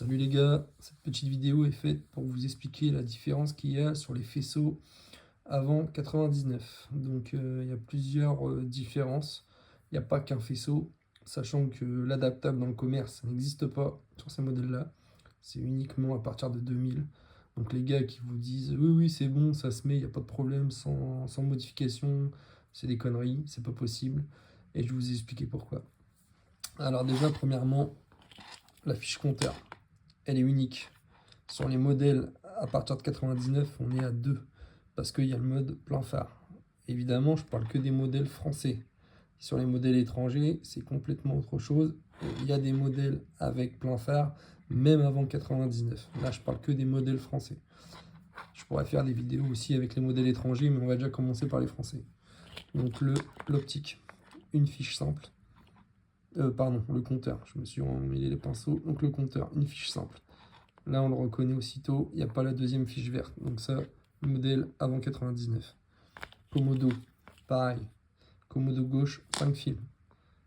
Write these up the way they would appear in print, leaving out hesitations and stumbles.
Salut les gars, cette petite vidéo est faite pour vous expliquer la différence qu'il y a sur les faisceaux avant 99. Donc il y a plusieurs différences, il n'y a pas qu'un faisceau, sachant que l'adaptable dans le commerce ça n'existe pas sur ces modèles-là, c'est uniquement à partir de 2000. Donc les gars qui vous disent oui c'est bon, ça se met, il n'y a pas de problème sans modification, c'est des conneries, c'est pas possible, et je vais vous expliquer pourquoi. Alors déjà premièrement, la fiche compteur. Elle est unique. Sur les modèles à partir de 99, on est à 2 parce qu'il y a le mode plein phare. Évidemment, je parle que des modèles français. Sur les modèles étrangers, c'est complètement autre chose. Il y a des modèles avec plein phare, même avant 99. Là, je parle que des modèles français. Je pourrais faire des vidéos aussi avec les modèles étrangers, mais on va déjà commencer par les français. Donc l'optique, une fiche simple. Pardon, le compteur, je me suis emmêlé les pinceaux. Donc le compteur, une fiche simple. Là, on le reconnaît aussitôt, il n'y a pas la deuxième fiche verte. Donc ça, modèle avant 99. Commodo, pareil. Commodo gauche, 5 fils.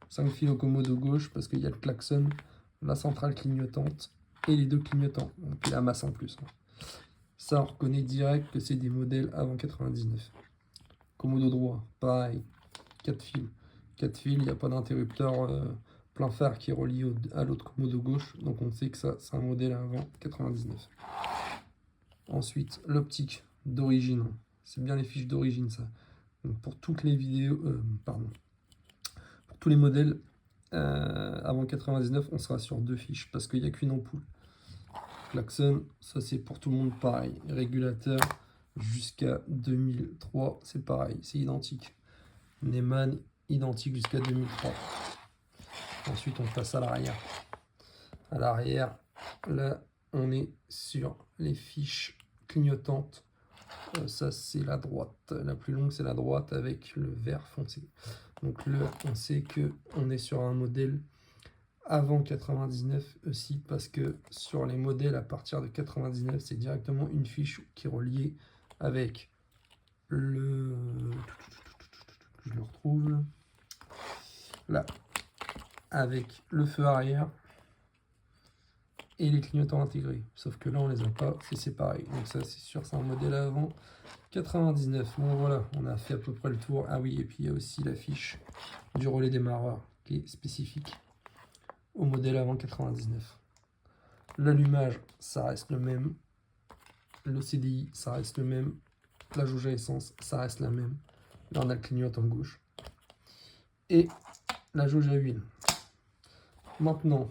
5 fils au commodo gauche parce qu'il y a le klaxon, la centrale clignotante et les deux clignotants. Et puis la masse en plus. Ça, on reconnaît direct que c'est des modèles avant 99. Commodo droit, pareil. 4 fils. 4 fils, il n'y a pas d'interrupteur plein phare qui est relié à l'autre commodo gauche. Donc on sait que ça, c'est un modèle avant 99. Ensuite, l'optique d'origine. C'est bien les fiches d'origine, ça. Donc pour toutes les vidéos, pour tous les modèles avant 99, on sera sur 2 fiches parce qu'il n'y a qu'une ampoule. Klaxon, ça c'est pour tout le monde pareil. Régulateur jusqu'à 2003, c'est pareil, c'est identique. Neumann, identique jusqu'à 2003. Ensuite, on passe à l'arrière. À l'arrière, là, on est sur les fiches clignotantes. Ça, c'est la droite. La plus longue, c'est la droite avec le vert foncé. Donc là, on sait qu'on est sur un modèle avant 99 aussi, parce que sur les modèles à partir de 99, c'est directement une fiche qui est reliée avec le... Je le retrouve là. Avec le feu arrière et les clignotants intégrés. Sauf que là, on les a pas, c'est séparé. Donc ça, c'est sûr, c'est un modèle avant 99. Bon, voilà, on a fait à peu près le tour. Ah oui, et puis il y a aussi la fiche du relais démarreur qui est spécifique au modèle avant 99. L'allumage, ça reste le même. Le CDI, ça reste le même. La jauge à essence, ça reste la même. Là, on a le clignotant gauche. Et la jauge à huile. Maintenant,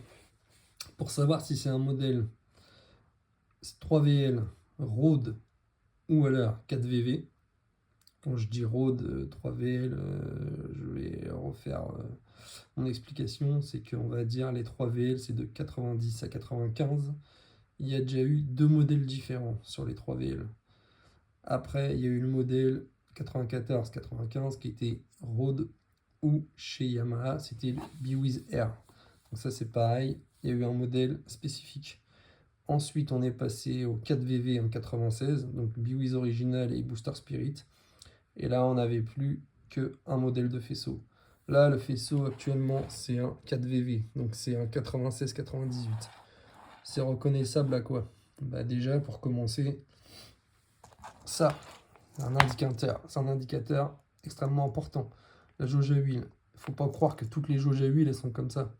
pour savoir si c'est un modèle 3VL, Rode ou alors 4VV, quand je dis Rode 3VL, je vais refaire mon explication, c'est qu'on va dire les 3VL, c'est de 90 à 95. Il y a déjà eu 2 modèles différents sur les 3VL. Après, il y a eu le modèle 94-95 qui était Rode, ou chez Yamaha, c'était le Bewiz Air. Donc ça, c'est pareil, il y a eu un modèle spécifique. Ensuite, on est passé au 4VV en 96, donc Bewiz original et Booster Spirit. Et là, on n'avait plus qu'un modèle de faisceau. Là, le faisceau actuellement, c'est un 4VV, donc c'est un 96-98. C'est reconnaissable à quoi? Bah déjà, pour commencer, ça, c'est un indicateur extrêmement important. La jauge à huile, il ne faut pas croire que toutes les jauges à huile, elles sont comme ça.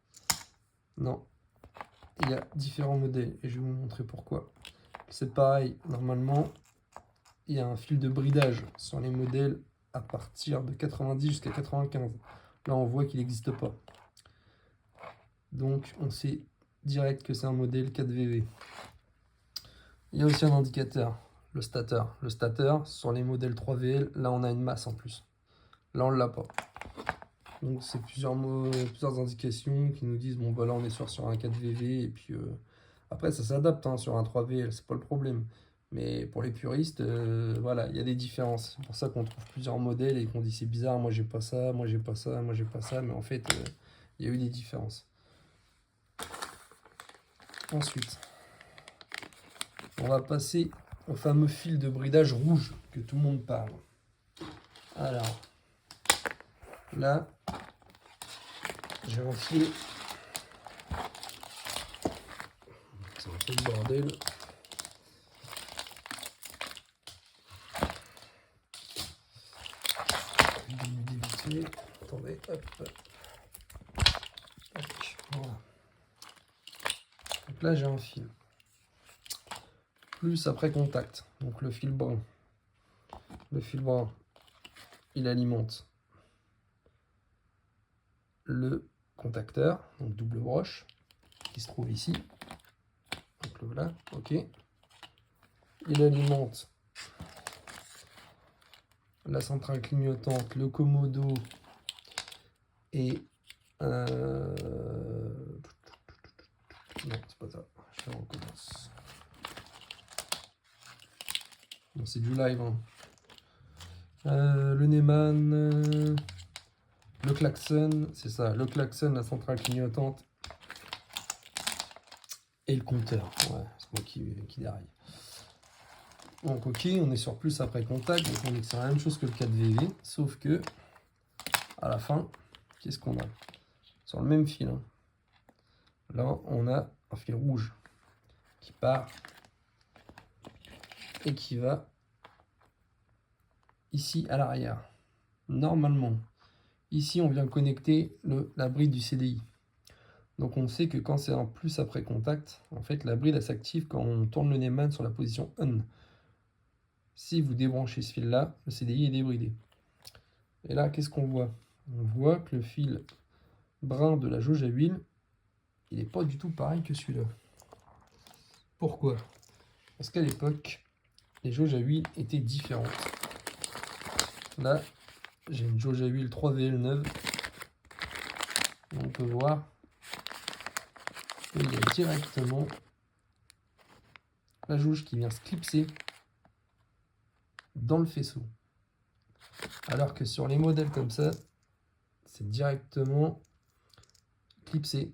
Non, il y a différents modèles et je vais vous montrer pourquoi. C'est pareil, normalement, il y a un fil de bridage sur les modèles à partir de 90 jusqu'à 95. Là, on voit qu'il n'existe pas. Donc, on sait direct que c'est un modèle 4VV. Il y a aussi un indicateur, le stateur. Le stateur, sur les modèles 3VL, là, on a une masse en plus. Là, on ne l'a pas. Donc, c'est plusieurs indications qui nous disent, bon, bah là, on est sur un 4VV, et puis après, ça s'adapte hein, sur un 3VL, c'est pas le problème. Mais pour les puristes, voilà, il y a des différences. C'est pour ça qu'on trouve plusieurs modèles et qu'on dit c'est bizarre, moi j'ai pas ça, moi j'ai pas ça, moi j'ai pas ça, mais en fait, il y a eu des différences. Ensuite, on va passer au fameux fil de bridage rouge que tout le monde parle. Alors, là, j'ai un fil. C'est un peu de bordel. Attendez, hop. Tac, voilà. Donc là j'ai un fil. Plus après contact, donc le fil brun. Le fil brun, il alimente le contacteur, donc double broche, qui se trouve ici. Donc le voilà, ok. Il alimente la centrale clignotante, le commodo et non, c'est pas ça. Je recommence. Bon, c'est du live. Hein. Le Neumann, le klaxon, c'est ça, le klaxon, la centrale clignotante et le compteur. Ouais, c'est moi qui déraille. Donc ok, on est sur plus après contact, donc on dit que c'est la même chose que le 4VV, sauf que à la fin, qu'est-ce qu'on a? Sur le même fil, hein. Là on a un fil rouge qui part et qui va ici à l'arrière. Normalement, ici on vient connecter la bride du CDI. Donc on sait que quand c'est un plus après contact, en fait la bride elle s'active quand on tourne le Neumann sur la position on. Si vous débranchez ce fil là, le CDI est débridé. Et là qu'est-ce qu'on voit? On voit que le fil brun de la jauge à huile, il n'est pas du tout pareil que celui-là. Pourquoi? Parce qu'à l'époque, les jauges à huile étaient différentes. Là, j'ai une jauge à huile 3VL neuve. On peut voir qu'il y a directement la jauge qui vient se clipser dans le faisceau. Alors que sur les modèles comme ça, c'est directement clipsé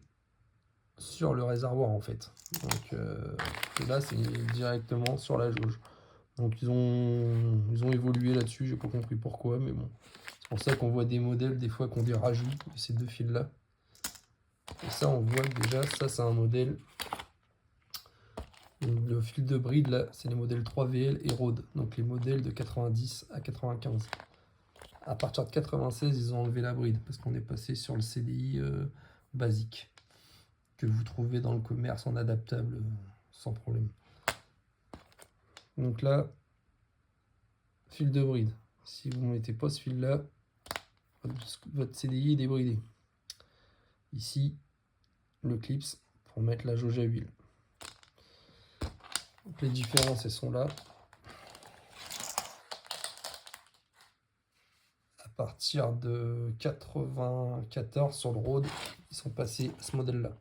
sur le réservoir en fait. Donc là, c'est directement sur la jauge. Donc ils ont évolué là-dessus, j'ai pas compris pourquoi, mais bon. C'est pour ça qu'on voit des modèles des fois qui ont des rajouts de ces deux fils-là. Et ça, on voit que déjà, ça c'est un modèle. Le fil de bride là, c'est les modèles 3VL et Rode, donc les modèles de 90 à 95. À partir de 96, ils ont enlevé la bride parce qu'on est passé sur le CDI basique que vous trouvez dans le commerce en adaptable sans problème. Donc là, fil de bride. Si vous ne mettez pas ce fil là, votre CDI est débridé. Ici, le clips pour mettre la jauge à huile. Donc les différences, elles sont là. À partir de 94 sur le Rode, ils sont passés à ce modèle-là.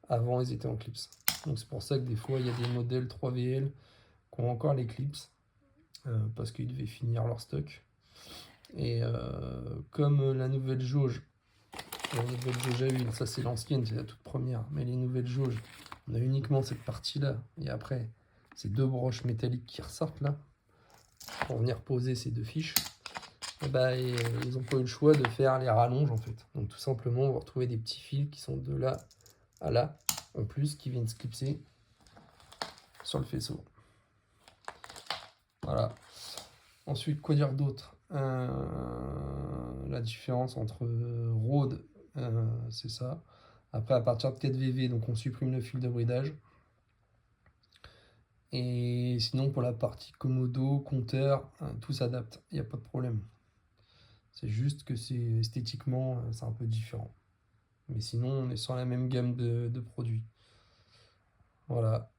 Avant, ils étaient en clips. Donc c'est pour ça que des fois, il y a des modèles 3VL qui ont encore les clips parce qu'ils devaient finir leur stock. Et comme la nouvelle jauge à huile, ça c'est l'ancienne, c'est la toute première, mais les nouvelles jauges, on a uniquement cette partie-là, et après, ces deux broches métalliques qui ressortent là, pour venir poser ces deux fiches, et bah, ils n'ont pas eu le choix de faire les rallonges en fait. Donc tout simplement, on va retrouver des petits fils qui sont de là à là, en plus, qui viennent se clipser sur le faisceau. Voilà. Ensuite, quoi dire d'autre? La différence entre Rode, c'est ça. Après, à partir de 4VV, donc on supprime le fil de bridage. Et sinon, pour la partie commodo, compteur, tout s'adapte. Il n'y a pas de problème. C'est juste que c'est esthétiquement, c'est un peu différent. Mais sinon, on est sur la même gamme de produits. Voilà.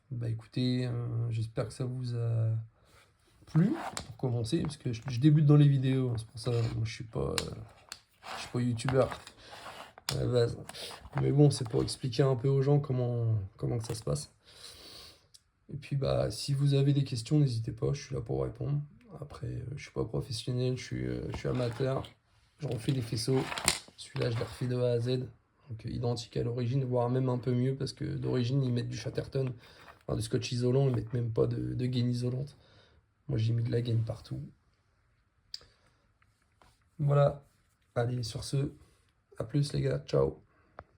Bah écoutez, j'espère que ça vous a plu pour commencer, parce que je débute dans les vidéos, c'est pour ça, moi je suis pas youtubeur à la base. Mais bon, c'est pour expliquer un peu aux gens comment que ça se passe. Et puis bah si vous avez des questions, n'hésitez pas, je suis là pour répondre. Après, je suis pas professionnel, je suis amateur, je refais des faisceaux. Celui-là, je l'ai refait de A à Z, donc identique à l'origine, voire même un peu mieux, parce que d'origine, ils mettent du Chatterton, enfin, du scotch isolant, ils mettent même pas de gaine isolante. Moi, j'ai mis de la gaine partout. Voilà. Allez, sur ce, à plus les gars, ciao.